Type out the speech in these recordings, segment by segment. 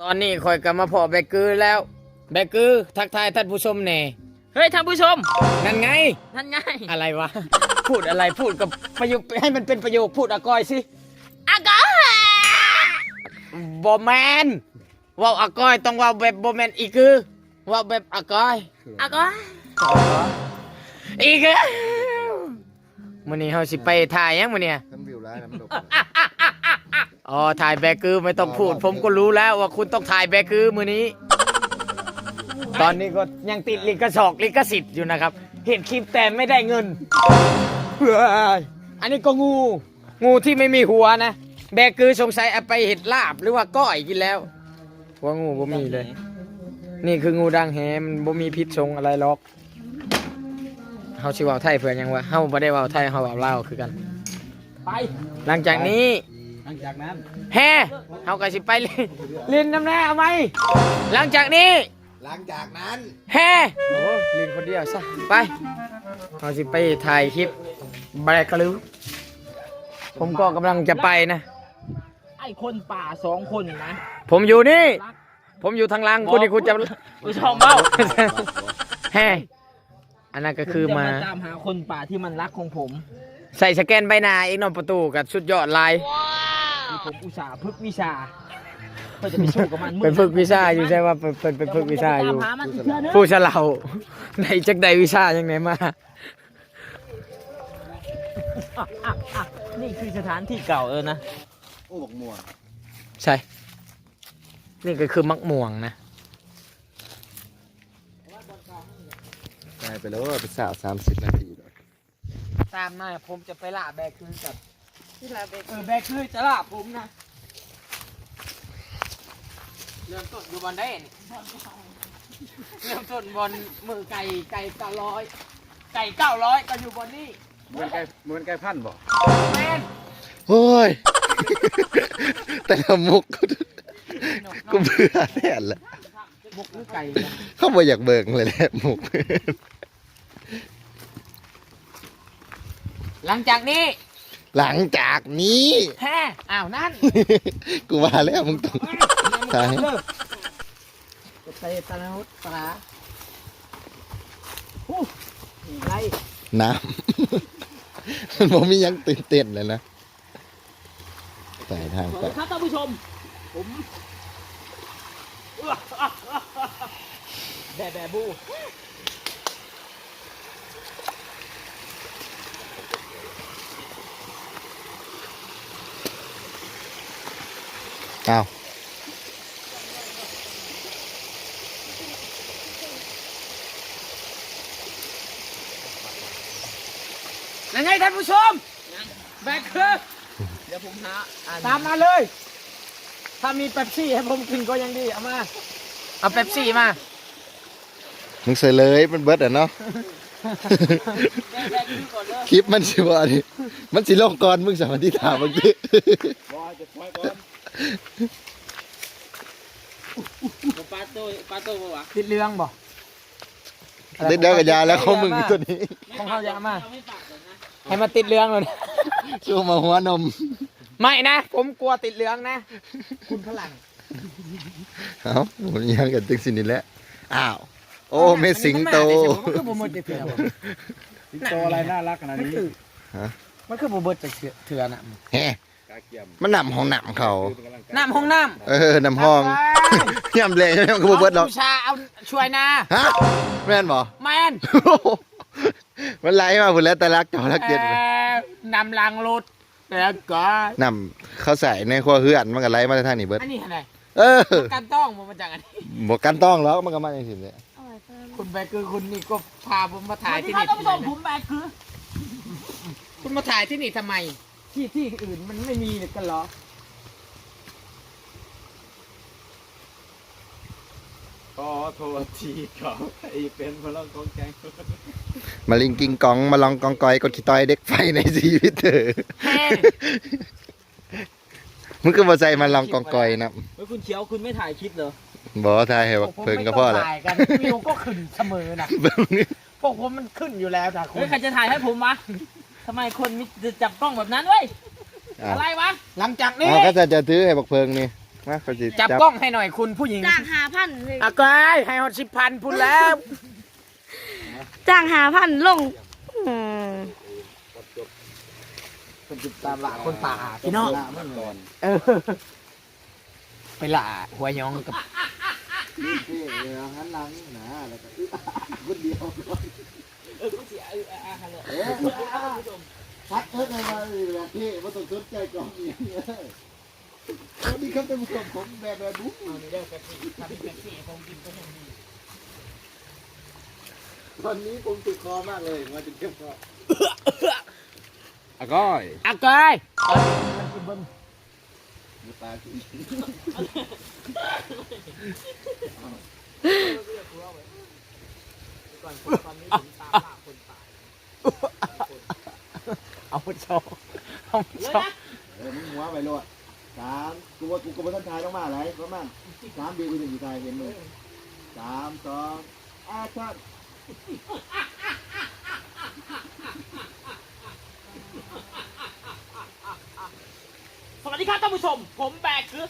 ตอนนี้คอยกลับมาพอแบกกือแล้วแบกกือทักทายท่านผู้ชมแน่ เฮ้ยท่านผู้ชม นั่นไง นั่นไง อะไรวะ พูดอะไรพูดกับประโยคให้มันเป็นประโยคพูดอากอยสิ อากา บอแมนว่าวอากอยต้องว่าวแบบบอแมนอีกคือว่าวแบบอากอย อากา อีกคือมื้อนี้เฮาสิไปถ่ายยังมื้อเนี่ย น้ำวิวร้ายน้ำดก อ๋อถ่ายแบกือไม่ต้องพูด ผมก็รู้แล้วว่าคุณต้องถ่ายแบกือมื้อนี้ ตอนนี้ก็ยังติดลิขสิทธิ์อยู่นะครับ เห็นคลิปแต่ไม่ได้เงินเฮ้ยอันนี้ก็งูที่ไม่มีหัวนะ แบกือสงสัยเอาไปเห็ดลาบหรือว่าก้อยกินแล้วหัวงูบ่มีเลย นี่คืองูดังแหมันบ่มีพิษสงอะไรหรอกเฮาสิเว้าไทยเพื่อนยังวะเฮาบ่ได้เว้าไทยเฮาเว้าลาวคือกัน ไป หลังจากนี้ หลังจากนั้น แฮ่เฮาก็สิไปเล่นน้ำแน่เอาไหมหลังจากนี้ หลังจากนั้น แฮ่โอ้เล่นคนเดียวซะไปเฮาสิไปถ่ายคลิปแบกลือผมก็กำลังจะไปนะ ไอ้คนป่า2 คนนะ ผมอยู่นี่ ผมอยู่ทางหลังคุณนี่คุณจะ ผู้ชมเบ้า แฮ่อันนั้นก็คือมา ตามหาคนป่าที่มันรักของผม ใส่สแกนใบหน้าอีกนอกประตูกับสุดยอดลาย ที่ผมอุตส่าห์ฝึกวิชาเพื่อจะไปสู้กับมัน เป็นฝึกวิชาอยู่ใช่ว่าเป็นฝึกวิชาอยู่ ตามหามันอีกเทื่อนึง ผู้เฉลาในจักใดวิชายังไงมา นี่คือสถานที่เก่านะ โอ้บอกมัว ใช่ นี่ก็คือมักม่วงนะ ตายไปแล้วไปสาว30 นาทีเลย ตามมาผมจะไปล่าแบกคืนกับ แบกคือจะลาบผมนะ เริ่มต้นอยู่บอลได้นี่เริ่มต้นบอลมือไก่900ไก่900ก็อยู่บอลนี่ เหมือนไก่พันบ่ แมน โอ้ย แต่ละมุกกูเบื่อแน่ละ บุกหรือไก่ เขาบ่อยากเบิกเลยแหละมุก หลังจากนี้ หลังจากนี้ แฮ่อ้าวนั่น กูว่าแล้วมึงต้องตาย เลิกจะไปตะลุดปลาไร น้ำ มันบ่มีหยังตื่นเต้นเลยนะสายทางไป ครับท่านผู้ชม ผมแบบบู อ้าว ยังไงท่านผู้ชมแบกคือ เดี๋ยวผมหา ตามมาเลย ถ้ามีเป๊ปซี่ให้ผมกินก็ยังดี เอามา เอาเป๊ปซี่มา มึงเสยเลยมันเบิดอ่ะเนาะ แบกคือก่อนเลย คลิปมันสิบ่ดิมันสิลงก่อนมึงสามารถที่ถามเมื่อกี้ ปลาโต้ปะวะ ติดเรื่องบ่ เด็ดเดียวกับยาแล้วของมึงตัวนี้ ของเขาจะเอามา ไม่ปากเลยนะ ให้มาติดเรื่องเลย ช่วงมาหัวนม ไม่นะ ผมกลัวติดเรื่องนะ คุณพลัง เอ้าผมยังกันตึงสินี่แหละอ้าวโอ้เมสิงโต มันคือบูเบิร์ตจากเถื่อน สิงโตอะไรน่ารักขนาดนี้ มันคือบูเบิร์ตจากเถื่อนอ่ะ แฮมันนำของนำเขา น้ำห้องน้ำ นำห้องย่ำเลยยังก็บ่เบิดหรอก ผู้ชายเอาช่วยนา ฮะแม่นบ่ แมน มันไหลมาพุ่นแล้วแต่รักจอรักเย็น นำลังรุดแล้วก็ นำเขาใส่ในครัวเฮือนมันก็ไหลมาทางนี้เบิด อันนี้อะไร เออ การต้องมันมาจากอันนี้ บ่กันต้องแล้วมันก็มาจังซี่แหละ คุณแบกคือคุณนี่ก็พาผมมาถ่าย ที่ ที่ ท่า นี่ นผู้ชมผมแบกคือ คุณมาถ่ายที่นี่ทำไม ที่อื่นมันไม่มีกันเหรอ ขอโทษทีเขาไอ้เป็นพลังของแกง มาลิงกิงกองมาลองกองกอยกดขี้ต้อยเด็กไฟในชีวิตเธอ เฮ้ มึงก็บ่ใจมาลองกองกอยนะ เฮ้ยคุณเขียวคุณไม่ถ่ายคลิปเหรอ บ่ทายให้ว่าเพิ่นก็พอแล้ว ถ่ายกันวิวก็ขึ้นเสมอนะพวกผมมันขึ้นอยู่แล้วนะคุ เฮ้ย ณ ใครจะถ่ายให้ผมวะทำไมคนมิจะจับกล้องแบบนั้นเว้ย อะไรวะ หลังจากนี้ เอาก็จะถือให้บักเพิงนี่ มาเขาสิ จับกล้องให้หน่อยคุณผู้หญิง จ้าง5,000เลย อากายให้ฮอด10,000พุ่นแล้ว จ้าง5,000ลงอืม คนติดตามหลาคนป่า พี่น้อง มันก่อน เออไปล่าหัวยองกับ นี่หันหลังนะแล้วก็คนเดียวพักเพิ่มมาเลยพี่ว่าต้องสนใจกองนี้นี่เขาเป็นผู้ชมผมแบบบุ๊กตอนนี้ผมติดคอมากเลยมาถึงเก็บคอ อ่ะก้อย อากาย มือตาขี้ เอาโชว์เอาโชว์ มึงหัวไปเลย3กูก็บ่ทันทายต้องมาอะไรประมาณ3 ปีกูจะอยู่ทายเห็นมึง3 2แอคชั่น สวัสดีครับท่านผู้ชม ผมแบกคือ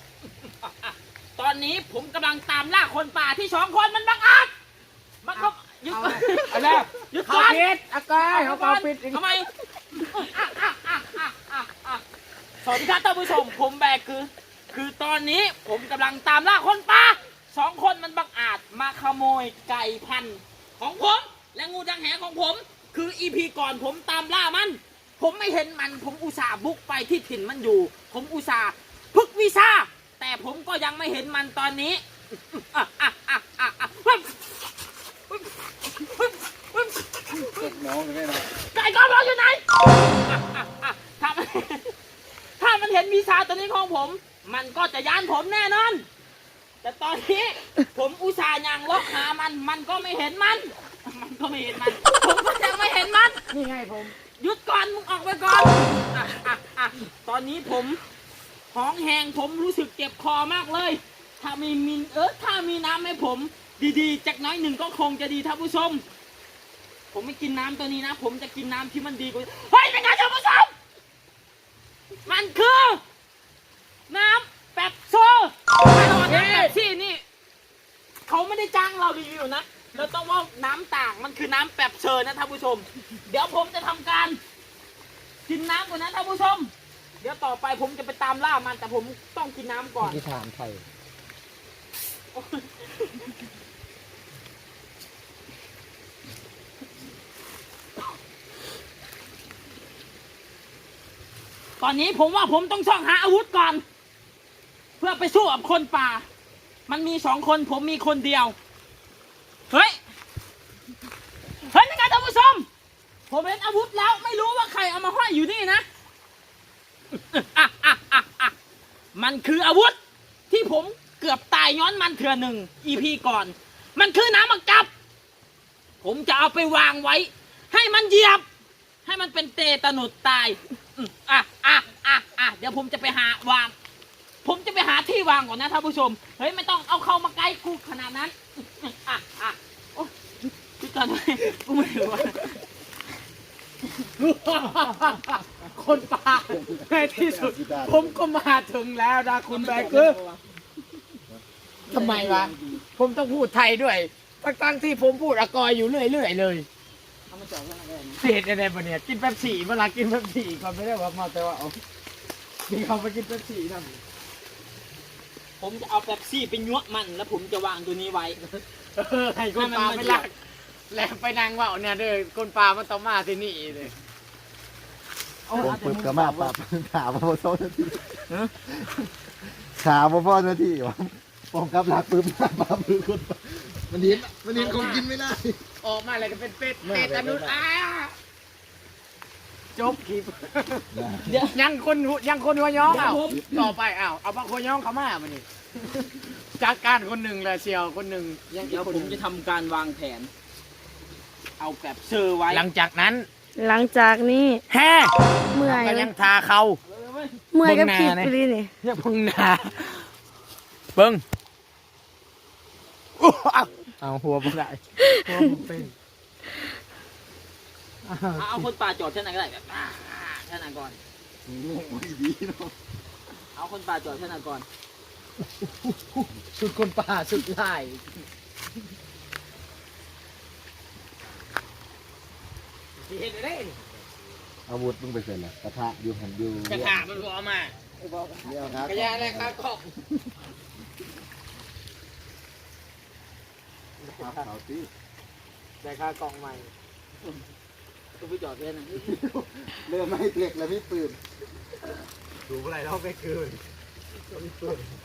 ตอนนี้ผมกำลังตามล่าคนป่าที่2 คนมันบังอาจมันเขาหยุด เอาแล้ว หยุด เขา ก่อน ปิดอากายเขาปิด ทำไมสวัสดีครับท่านผู้ชม ผมแบกคือตอนนี้ผมกำลังตามล่าคนป่า2 คนมันบังอาจมาขโมยไก่พันธุ์ของผมและงูดังแหของผม คืออีพีก่อนผมตามล่ามัน ผมไม่เห็นมันผมอุตส่าห์บุกไปที่ถิ่นมันอยู่ ผมอุตส่าห์พึกวิชาแต่ผมก็ยังไม่เห็นมันตอนนี้น้องได้ไหม ไก่ก้อนเราอยู่ไหนถ้ามันเห็นวิชาตัวนี้ของผม มันก็จะย้านผมแน่นอน แต่ตอนนี้ผมอุตส่าห์ยังล็อกหามันก็ไม่เห็นมันก็ไม่เห็นมันผมก็ยังไม่เห็นมัน นี่ไงผม หยุดก่อนมึงออกไปก่อนตอนนี้ผมท้องแห้งผมรู้สึกเจ็บคอมากเลย ถ้ามีน้ำให้ผมดีๆจากน้อยหนึ่งก็คงจะดีท่านผู้ชม ผมไม่กินน้ำตัวนี้นะ ผมจะกินน้ำที่มันดีกว่าเฮ้ยเป็นไงท่านผู้ชมมันคือน้ำแป๊บโซ่น้ำแป๊บซี่นี่เขาไม่ได้จ้างเรารีวิวนะเราต้องว่าน้ำต่างมันคือน้ำแป๊บเชอร์นะท่านผู้ชม เดี๋ยวผมจะทำการกินน้ำก่อนนะท่านผู้ชม เดี๋ยวต่อไปผมจะไปตามล่ามันแต่ผมต้องกินน้ำก่อน ที่ถามไทย ตอนนี้ผมว่าผมต้องช่องหาอาวุธก่อน เพื่อไปสู้กับคนป่า มันมี2 คนผมมีคนเดียวเฮ้ยยังไงท่านผู้ชมผมเห็นอาวุธแล้วไม่รู้ว่าใครเอามาห้อยอยู่นี่นะ มันคืออาวุธที่ผมเกือบตายย้อนมันเถื่อหนึ่ง EP ก่อน มันคือน้ำมักจับ ผมจะเอาไปวางไว้ ให้มันเหยียบ ให้มันเป็นเตตะหนุดตายเดี๋ยวผมจะไปหาวาง ผมจะไปหาที่วางก่อนนะท่านผู้ชมเฮ้ยไม่ต้องเอาเข้ามาใกล้กูขนาดนั้นโอ้พี่ก่อนกูไม่รู้ว่า คนป่าในที่สุด ผมก็มาถึงแล้วนะคุณแบกคือทำไมวะผมต้องพูดไทยด้วยตั้งที่ผมพูดอากอยอยู่เรื่อยๆเลยเสียดอะไรปะเนี่ยกินแป๊บสี่เวลากินแป๊บสี่ก็ไม่ได้ว่ามาแต่ว่าเอาที่เขาไปกินแป๊บสี่นะ ผมจะเอาแป๊บซี่ไปยั่วมันแล้วผมจะวางตัวนี้ไว้ ให้คนป่าไปลักแล้วไปนางว่าวเนี่ยเด้อคนป่ามันต้องมาที่นี่เลย ผมปึ๊บก็มาปรับขาพอ2 นาทีขาพอนาทีวะผมกับหลักปึ๊บมาปรับมือคนมันเห็นคงกินไม่ได้ ออกมาอะไรก็เป็นเป็ดเป็ดอนุจบคลิปยังคนหัวย้องเอาต่อไปเอาบางคนย้องเขามาบันนี้จากการคนหนึ่งเลยเชียวคนหนึ่ง เดี๋ยวผมจะทำการวางแผน เอาแบบเซอร์ไว้ หลังจากนั้น หลังจากนี้ แฮ่ เมื่อย ก็ เล ยั ย งทาเขา เมื่อยกับ เบิ่งหน้า คลิป เนี่ย ไปเลยนี่ เนี่ยพึ่งนาเบิ้งเอาหัวบ่ได้หัวมันเป็น เอาคนป่าจอดเท่านั้นก็ได้แบบเท่านั้นก่อน ดีเนาะ เอาคนป่าจอดเท่านั้นก่อน สุดคนป่าสุดลาย เห็นได้ อาวุธมึงไปเสร็จแล้วกระทะอยู่หันอยู่ กระถามันบอกเอามา เดี๋ยวครับ กระยาอะไรครับก็ เขาตี แต่ค่ากล่องใหม่กูไปจอดเล่นนะ เริ่มไม่เด็กแล้วไม่ปืน ถูกอะไรเราไปคืน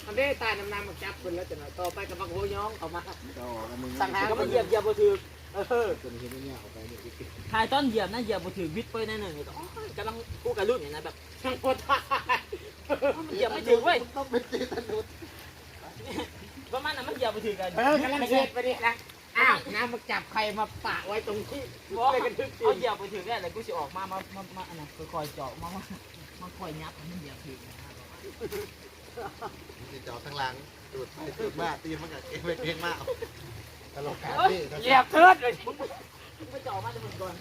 มันได้ตายน้ำมันจับคนแล้วจะหน่อยต่อไปกับบักโวย้องเอามา ต่อกันมึง สั่งหาก็มาเหยียบบ่ถือจนเห็นเนี่ยเอาไปเนี่ย ถ่ายต้นเหยียบนะเหยียบบ่ถือวิทย์ไปแน่หนึ่งเลยกำลังกูกับรุ่นอย่างนั้นแบบช่างปวดตายเหยียบไม่ถือเว้ย ต้องเป็นเจตนุษ ประมาณนั้นมันเหยียบบ่ถือกัน กำลังเช็ดไปดินะอ้าวน้ำมาจับใครมาปะไว้ตรงที่ บอกเอาเหยียบบ่ถือได้เลยกูสิออกมาอันนั้นค่อยๆเจาะมาค่อยยับมันเหยียบถือ จะจอดทางหลังตูดไปตูดมากตีนมันกับเองเองมากตลกขาดนี่ เหยียบเทิดเลย มึงไปเจาะมาจะมึงก่อน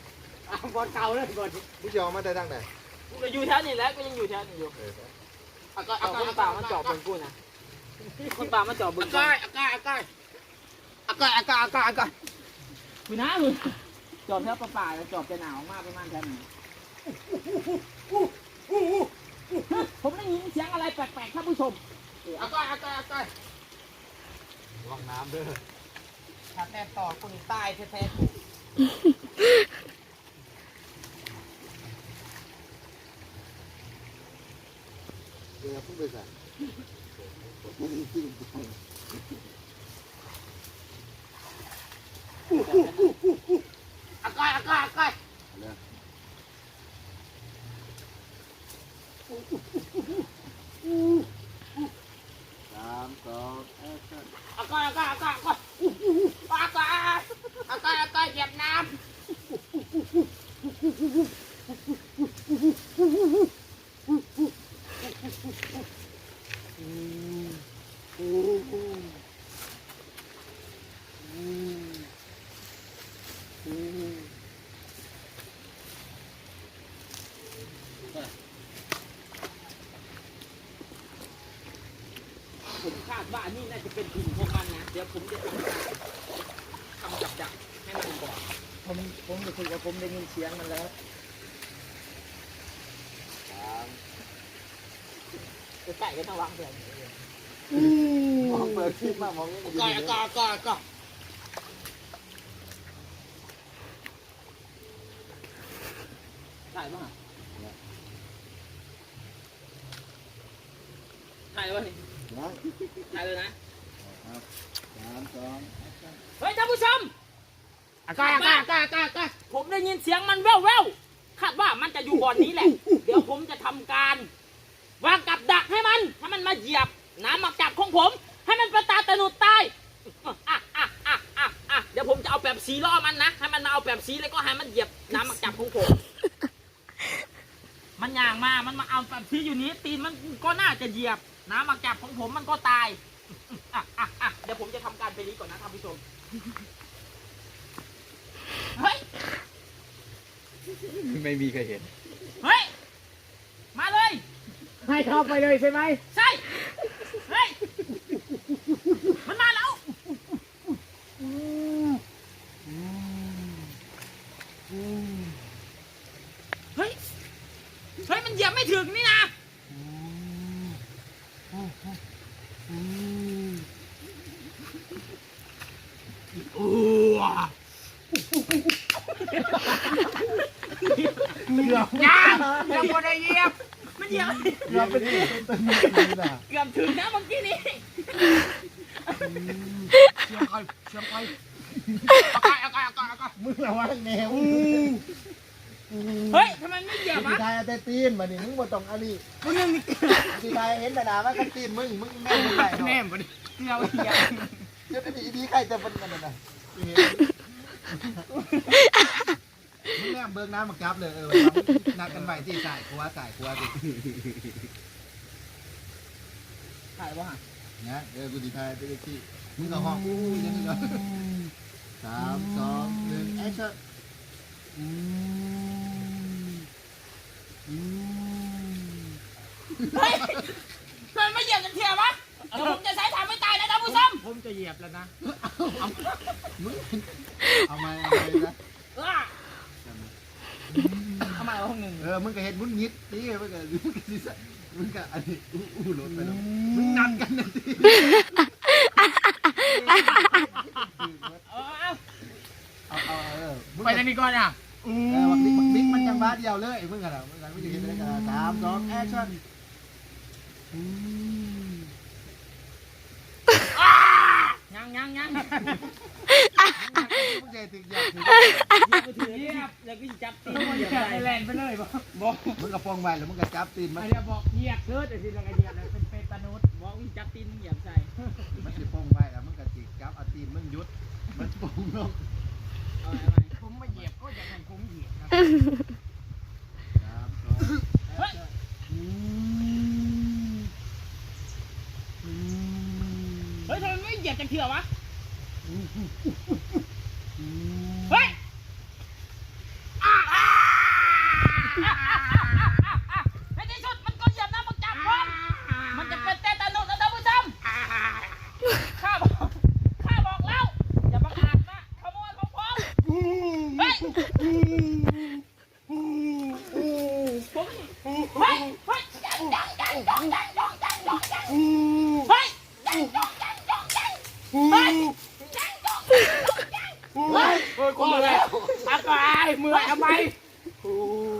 บอลเก่าเลยก่อน ผู้ยอมมาได้ดังไหน กูก็อยู่แถวนี้แหล้วก็ยังอยู่แถวนี้อยู่เอาคนป่ามาเจาะเบิ่งกูนะคนป่ามาเจาะเบิ่งกู อากาศ กูนะมึงจอดแถวป่าแล้วจอดจะหนาวมากประมาณแถวนี้ผมได้ยินเสียงอะไรแปลกๆท่านผู้ชม อากาศ ลองน้ำเด้อ ถ้าแม่ต่อคนตายแท้ๆกู เดี๋ยวพุ่งไปใส่ อากาศ สามสองแอคชั่น อากาศเหยียบน้ำ ผมคาดว่านี่น่าจะเป็นกลุ่มของมันนะเดี๋ยวผมจะทำกับดักให้มันก่อน ผมรู้สึกว่าผมได้ยินเสียงมันแล้ว สาม จะใส่กันทั้งวังเดี๋ยว มองเปิดคลิปมามองนี่ อากาศ ถ่ายบ้างถ่ายเลย นะ ถ่ายเลยนะ สามสอง เฮ้ยท่านผู้ชม อากาศ ผมได้ยินเสียงมันแว่วๆคาดว่ามันจะอยู่บ่อนนี้แหละ เดี๋ยวผมจะทำการวางกับดักให้มันมาเหยียบน้ำหมักจับของผม ให้มันประตาตะหนุดตายเดี๋ยวผมจะเอาแบบสีล่อมันนะให้มันมาเอาแบบสีแล้วก็ให้มันเหยียบน้ำหมักจับของผม มันย่างมามันมาเอาแบบสีอยู่นี้ตีนมันก็น่าจะเหยียบน้ำหมักจับของผมมันก็ตายเดี๋ยวผมจะทำการไปนี้ก่อนนะท่านผู้ชมเฮ้ย ไม่มีใครเห็น เฮ้ย มาเลย ให้เข้าไปเลยใช่ไหม ใช่ เฮ้ย มันมาแล้ว เฮ้ย เฮ้ย มันเหยียบไม่ถึงนี่นะโอ้ยังบ่ได้เหยียบ มันเหยียบ เราเป็นที่ต้นมือน่ะ เกือบถึงนะเมื่อกี้นี้ เสียงไปอากาศ มึงระวังแนว เฮ้ยทำไมไม่เหยียบ สี วะ ไทยแต่ตีนมาดิมึงบ่ต้องอะไรสีไทยเห็นแต่หนาว่ากันตีนมึงแม่ไม่ได้ แน่ เนาะ บ่ได้เราเหยียบ จะได้ดีใครจะเป็นกันน่ะมึงแม่เบิกน้ำมาจับเลยนัดกันไว้ที่สายกัวสิ ถ่ายวะ นะกูสีไทยเป็นที่มึงก็ห้องอู้ยังนี่เนาะสามสองหนึ่งแอคชั่น เฮ้ยทำไมไม่เหยียบกันเทียวะ เดี๋ยวผมจะใช้ทำให้ตายนะท่านผู้ชม ผมจะเหยียบแล้วนะ เอามานะ ทำไมเอาห้องหนึ่ง มึงก็เห็นมึงยิดนี่มึงก็มึงก็อันนี้อู้รถไปแล้วมึงนัดกันนะที เอาไปทางนี้ก่อนอ่ะ บิ๊กมันจังหวะเดียวเลยมึงกันเหรอมึงกันไม่จะเห็นอะไรกัน3 2 แอคชั่น ยัง มึงจะถึงอยากถึง ถือเหยียบแล้วก็จับตีนเหยียบ ไปแลนไปเลยบอก มึงก็ฟองไว้แล้วมึงก็จับตีนมัน เดี๋ยวบอกเหยียบเถิดเดี๋ยวสิแล้วก็เหยียบแล้วเป็นเปตานุส บอกวิจับตีนเหยียบใส่ มันจะฟองไว้แล้วมึงก็จิกจับเอาตีนมึงยุดมันฟองลง เอาอะไร ผมมาเหยียบก็อยากให้ผมเหยียบนะ 3 2 เฮ้ย เฮ้ยทำไมไม่เหยียบจังเถื่อวะ เฮ้ยในที่สุดมันก็เหยียบน้ำมันจับผมมันจะเป็นเตตานุสนะท่านผู้ชมข้าบอกแล้วอย่ามาขาดนะขโมยของผมเฮ้ยผมเฮ้ยเฮ้ยคุณมาแล้วอากายมือทำไม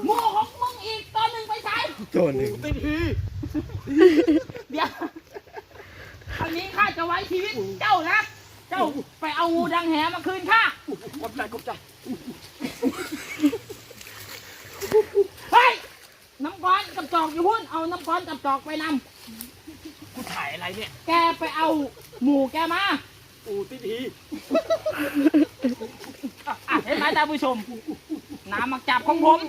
หมูของมึงอีกตัวหนึ่งไปใช้ ตัวหนึ่ง เดี๋ยวครั้งนี้ข้าจะไว้ชีวิตเจ้านะ เจ้าไปเอางูดังแหมาคืนข้ากบใจเฮ้ยน้ำก้อนกับจอกอยู่พุ่นเอาน้ำก้อนกับจอกไปนำ กูถ่ายอะไรเนี่ย แกไปเอาหมูแกมา อูติที เห็นไหมท่านผู้ชม น้ำหมักจับของผม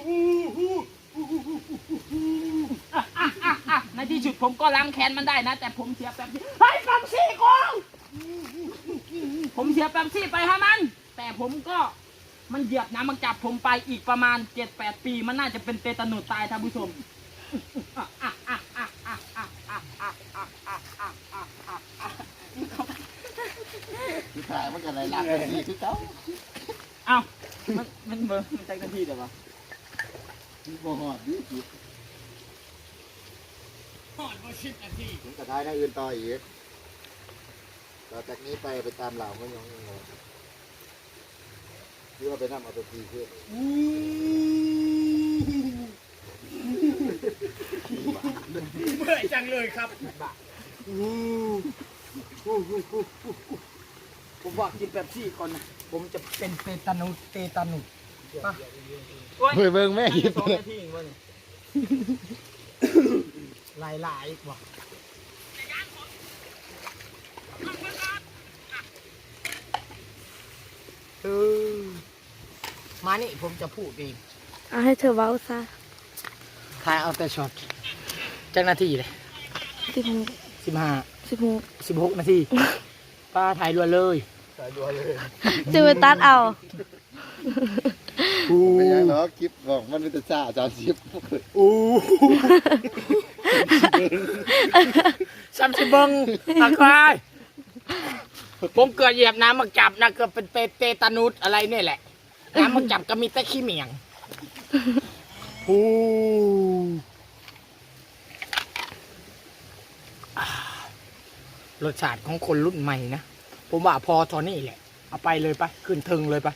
ในที่สุดผมก็ล้างแค้นมันได้นะ แต่ผมเสียแป๊บซี่เฮ้ยแป๊บซี่กองผมเสียแป๊บซี่ไปให้มัน แต่ผมก็มันเหยียบน้ำหมักจับผมไปอีกประมาณ 7-8 ปี มันน่าจะเป็นเตตานุสตายท่านผู้ชม คือถ่ายมันก็อะไรล่ะนี่คือเขา เอ้ามันเบอร์มันใจกันทีเดี๋ยววะ บ่หอดดิจิ หอดมา10 นาที ถึงกระทายหน้าอื่นต่ออีกต่อจากนี้ไปตามเหล่าเขายังงงที่ว่าไปนั่งเอาตัวทีขึ้น เมื่อยจังเลยครับ ผมบอกกินแบบซี่ก่อนนะ ผมจะเป็นเตตานุส เฮ้ยเบิ่งแม่ยิบ 2 นาทีเองวะเนี่ย หลายอีกว่ะมานี่ผมจะพูดเอง เอาให้เธอเว้าซะ ถ่ายเอาแต่ช็อตจักนาทีเลย 16 15 16 16 นาทีป้าถ่ายรัวเลย จะไปตัดเอา ไม่ยังหรอคลิปบอกมันเป็นแต่จ่าจานชิป ซ้ำสิเบิงตะกายผมเกิดเหยียบน้ำมักจับนะเกิดเป็นเตตานุสอะไรเนี่ยแหละ น้ำมักจับก็มีแต่ขี้เหมียงรสชาติของคนรุ่นใหม่นะ ผมว่าพอตอนนี้แหละ เอาไปเลยไปขึ้นทึงเลยไป